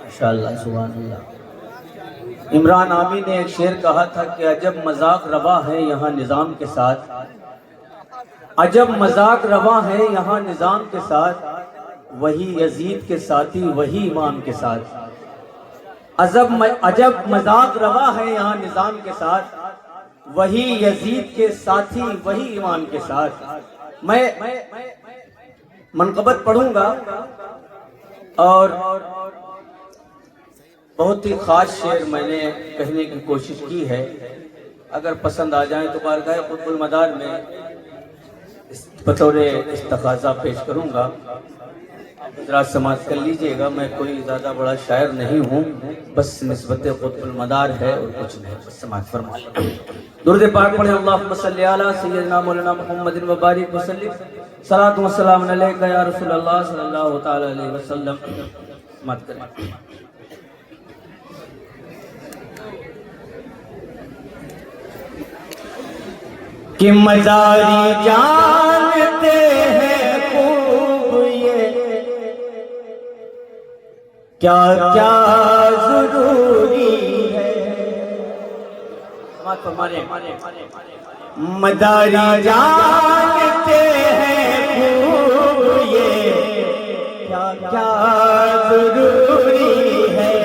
इंशाअल्लाह सुभान अल्लाह। इमरान आमी ने एक शेर कहा था कि अजब मजाक रवा है यहाँ निज़ाम के साथ, अजब मजाक रवा है यहाँ निज़ाम के साथ, वही यजीद के साथी वही इमाम के साथ। अजब मजाक रवा है यहाँ निज़ाम के साथ, वही यजीद के साथी वही इमाम के साथ। मैं मनक़बत पढ़ूंगा और बहुत ही ख़ास शेर मैंने कहने की कोशिश की है। अगर पसंद आ जाए तो बारगाह क़ुतबुल मदार में बतौर इस्तग़ाज़ा पेश करूँगा। हज़रात समाअत कर लीजिएगा, मैं कोई ज़्यादा बड़ा शायर नहीं हूँ, बस निस्बत क़ुतबुल मदार है और कुछ नहीं। बस समाअत फरमाइए। दुरूद पाक पढ़ें। अल्लाहुम्मा सल्लि अला सय्यिदना मौलाना मुहम्मदिन व बारिक वसल्लिम। सलातु व सलाम अलैका या रसूलल्लाह सल्लल्लाहु तआला अलैहि वसल्लम। समाअत करें। कि मजारी जानते हैं खूब ये क्या क्या जरूरी है। मदारी जानते हैं खूब ये क्या क्या जरूरी है।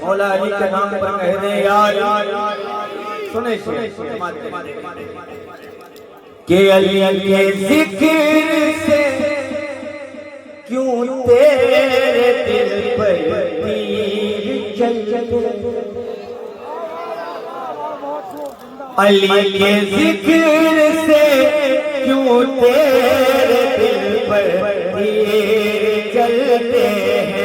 मौला अली के नाम पर कह दे यार। सुने कि अली के जिक्र से क्यों तेरे दिल पर तीर चलते, अली के जिक्र से क्यों तेरे दिल पर तीर चलते हैं।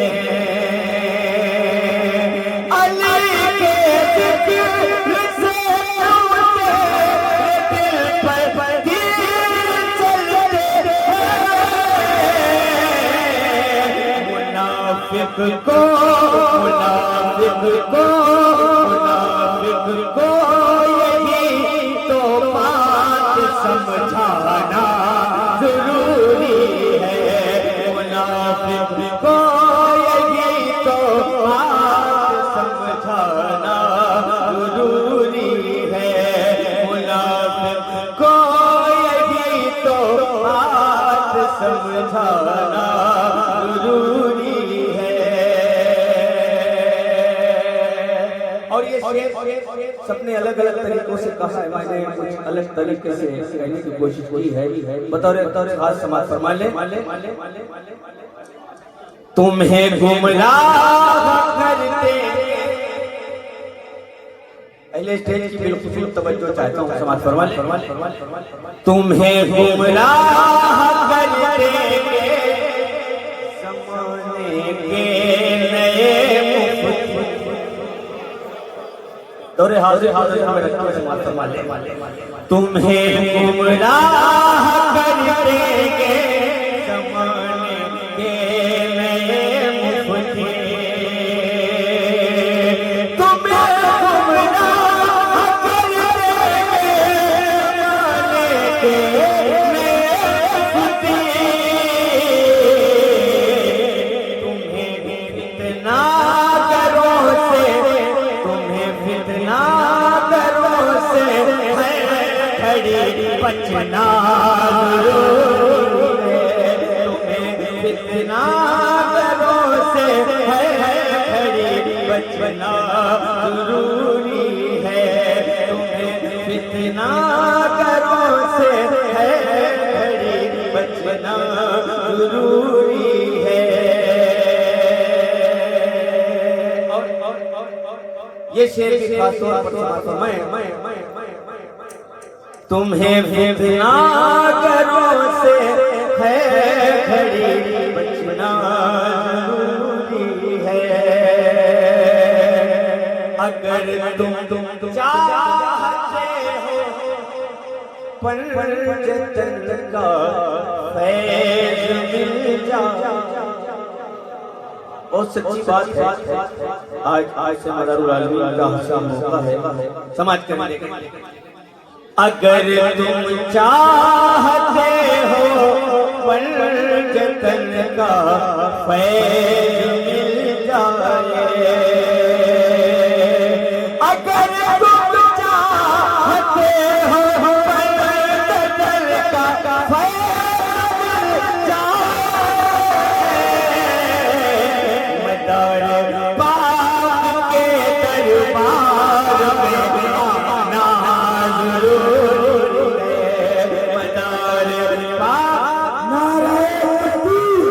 मुनाफिक को यही तो बात समझाना जरूरी है। मुनाफिक को यही तो बात समझाना जरूरी है। मुनाफिक को यही तो बात समझाना जरूरी है। और ये सबने अलग अलग तरीकों से कहा है, मैंने कुछ अलग तरीके से कहने की कोशिश की है। बतौर खास समाअत फरमा ले। तुम्हें गुमराह करते, पहले स्टेज की बिल्कुल तवज्जो चाहता हूँ, समाअत फरमा ले। तुम्हें गुमराह करते ज़माने के नए दौरे हाजिर में रखा हुआ समाअत फरमा ले। तुम्हें गुमराह करते ज़माने के नए मुफ्ती, तुम्हें गुमराह करते ज़माने के नए मुफ्ती, तुम्हें फितना करो से, तुम्हें फितना करो से खड़ी बचना जरूरी है। तुम्हें फितना करो से खड़ी बचना जरूरी है। तुम्हें फितना करो से खड़ी बचना जरूरी है। ये शेर की खास तौर पर सुनाता मैं तुम्हें बिना घरों से है घड़ी बचना जरूरी है। अगर तुम चाहते हो पंजतन का फैज़ मिल जाए। और सच्ची बात है, आज से मदरुल आलमीन का हंसा मौका है समाज के लिए। अगर तुम चाहते हो पंजतन का फैज़ मिल जाए, अगर तुम चाहते हो पंजतन का फैज़ मिल जाए, मदार पाक के दरबार में आना जरूरी है। मदार पाक नाराए तकबीर,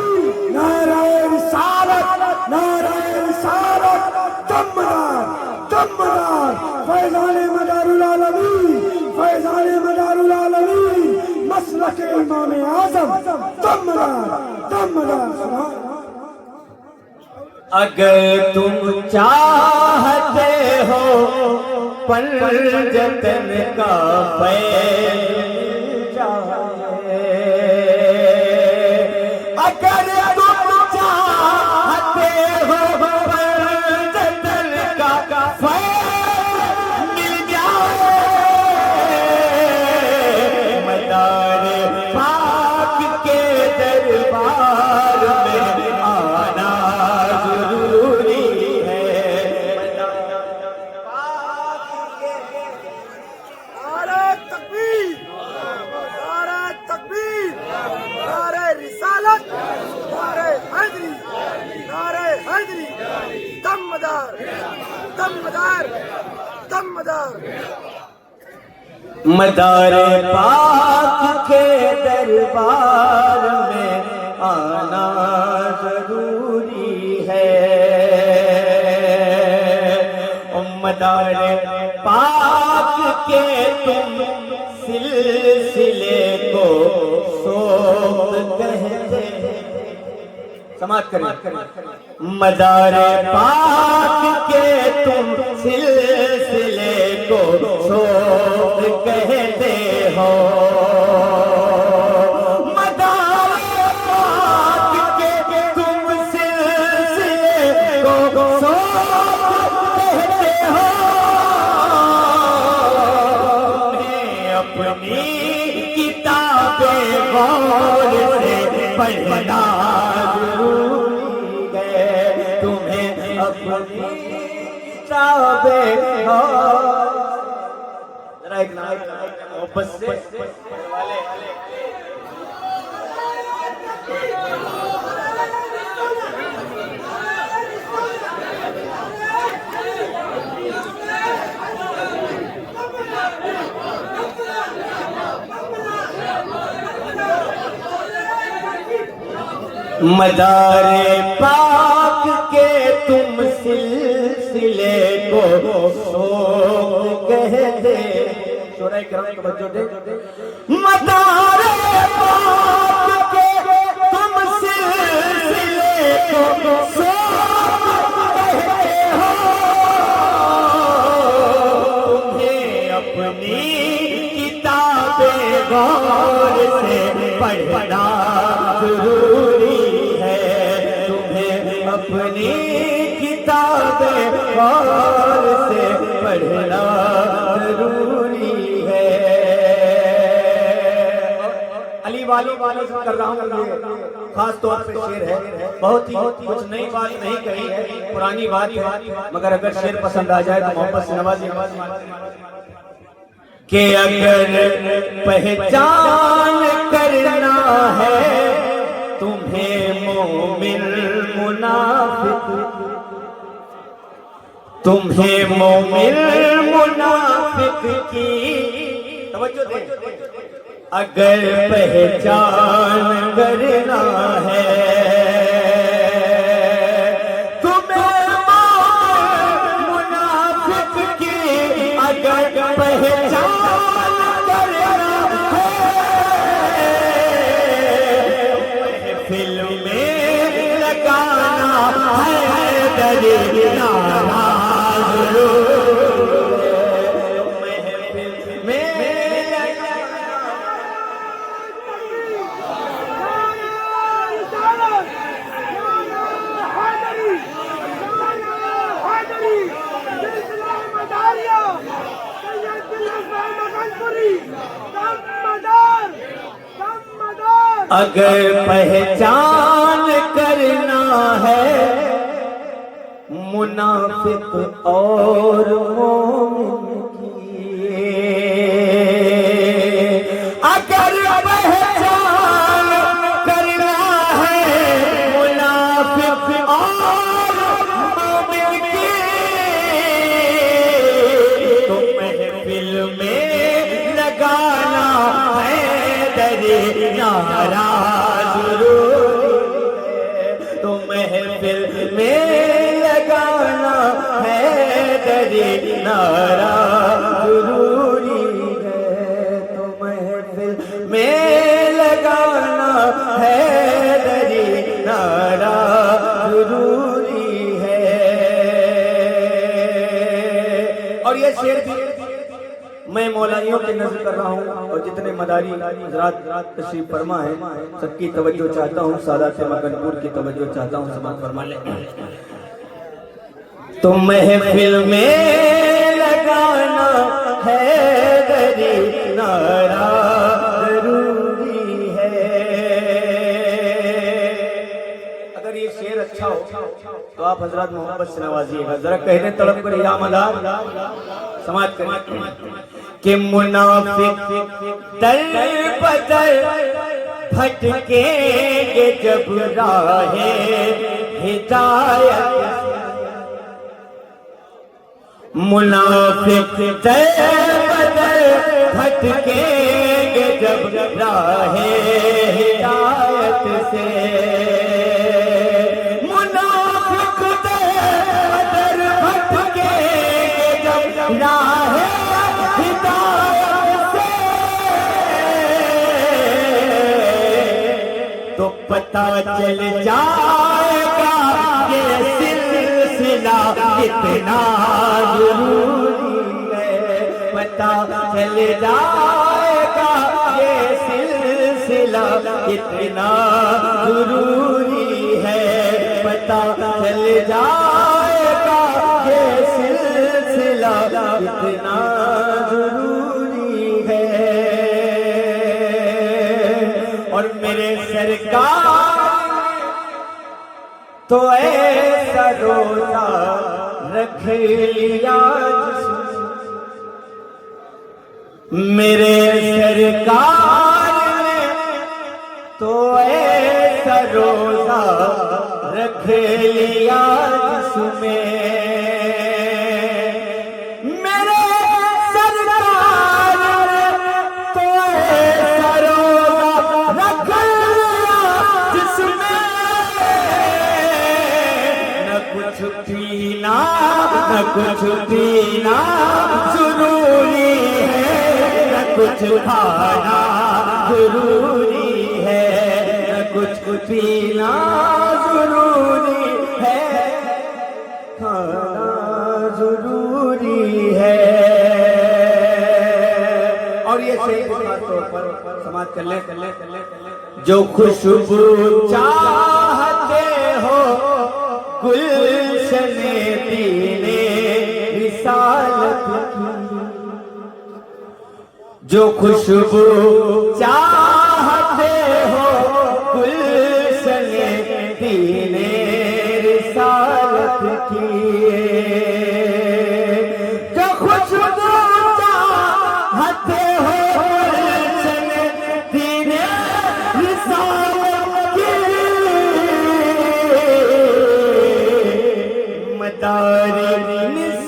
नाराए रिसालत, नाराए रिसालत, दमदार, दमदार, फैज़ाने मदारुल आलमीन, फैज़ाने मदारुल आलमीन, मसलक इमाम आज़म, दमदार, दमदार। सुभान अगर तुम चाहते हो पंजतन का फैज़ मिल जाए, अगर तुम चाहते हो पंजतन का फैज़ मिल जाए, मदार पाक के दरबार में आना जरूरी है। नाराए तकबीर, नाराए तकबीर, नाराए रिसालत, नाराए हैदरी, नाराए हैदरी, दमदार, दमदार, दमदार। मदार पाक के दरबार में आना जरूरी है। मदार पाक के तुम सिलसिले को सोत कहते हैं। समाप्त करें। मदार पाक के तुम सिलसिले को सोत कहते हो। मदार पाक के तुम सिलसिले को सोत कहते हो। तुम्हें अपनी किताबें गौर से पढ़ना जरूरी है। तुम्हें अपनी किताबें जरा एक मोहब्बत से मदार पाक के तुम सिलसिले को सोत कहते। शोराए किराम को बच्चों दे। मदार पाक के तुम सिलसिले को सोत कहते हो। तुम्हें अपनी किताबें गौर से पढ़ना जरूरी है। तुम्हें अपनी किताबें गौर से पढ़ना जरूरी है। अली वाली से कर रहा हूँ, ये खास तौर पे शेर है। बहुत ही कुछ नई बात नहीं कही है, पुरानी बात है, मगर अगर शेर पसंद आ जाए तो मोहब्बत से नवाजिए। कि अगर पहचान करना है तुम्हें मोमिन मुनाफिक, तुम्हें मोमिन मुनाफिक की तवज्जो दे। अगर पहचान करना है तुम्हें मोमिन मुनाफिक दरे नाराज अगर पहचान करना है मुनाफिक और मोमिन की, अगर पहचान करना है मुनाफिक और मोमिन की, तो महफिल में लगाना है दरे नारा जरूरी है, तो महफिल में लगाना है दरे नारा जरूरी है, तो महफिल में लगाना है दरे नारा जरूरी है। और ये शेर भी मैं मौलानियों की नजर कर रहा हूँ और जितने मदारी हजरात तशरीफ फरमा है सबकी तवज्जो चाहता हूँ, सादात मकनपुर की तवज्जो चाहता हूँ, समाअत फरमा ले। तो महफिल में लगाना है दरे नारा जरूरी है। अगर ये शेर अच्छा हो तो आप हजरात मोहब्बत से नवाजिएगा, जरा कहने तड़प कर या मदार समाज करें कि मुनाफिक दर बदर भटकेंगे जब राहे हिदायत, मुनाफिक दर बदर भटकेंगे जब राहे हिदायत से, मुनाफिक दर भटकेंगे जब राहे तो पता चल जाएगा ये सिलसिला कितना जरूरी है, पता चल जाएगा ये सिलसिला कितना जरूरी है, पता चल जाएगा ये सिलसिला कितना जरूरी है। और मेरे सरकार तो ऐसा रोजा रख लिया मेरे सरकार ने तो ऐसा रोजा रख लिया जिसमें पीना न कुछ पीना जरूरी है, न कुछ खाना जरूरी है, न कुछ पीना जरूरी है, खाना जरूरी है। और ये शेर तौर पर समाज कर ले जो खुशबू चाहते हो गुलशने दीने रिसालत की, जो खुशबू चाहते हो गुलशने दीने रिसालत की, जो खुशबू चाहते हो गुलशने दीने रिसालत की, मदारी निस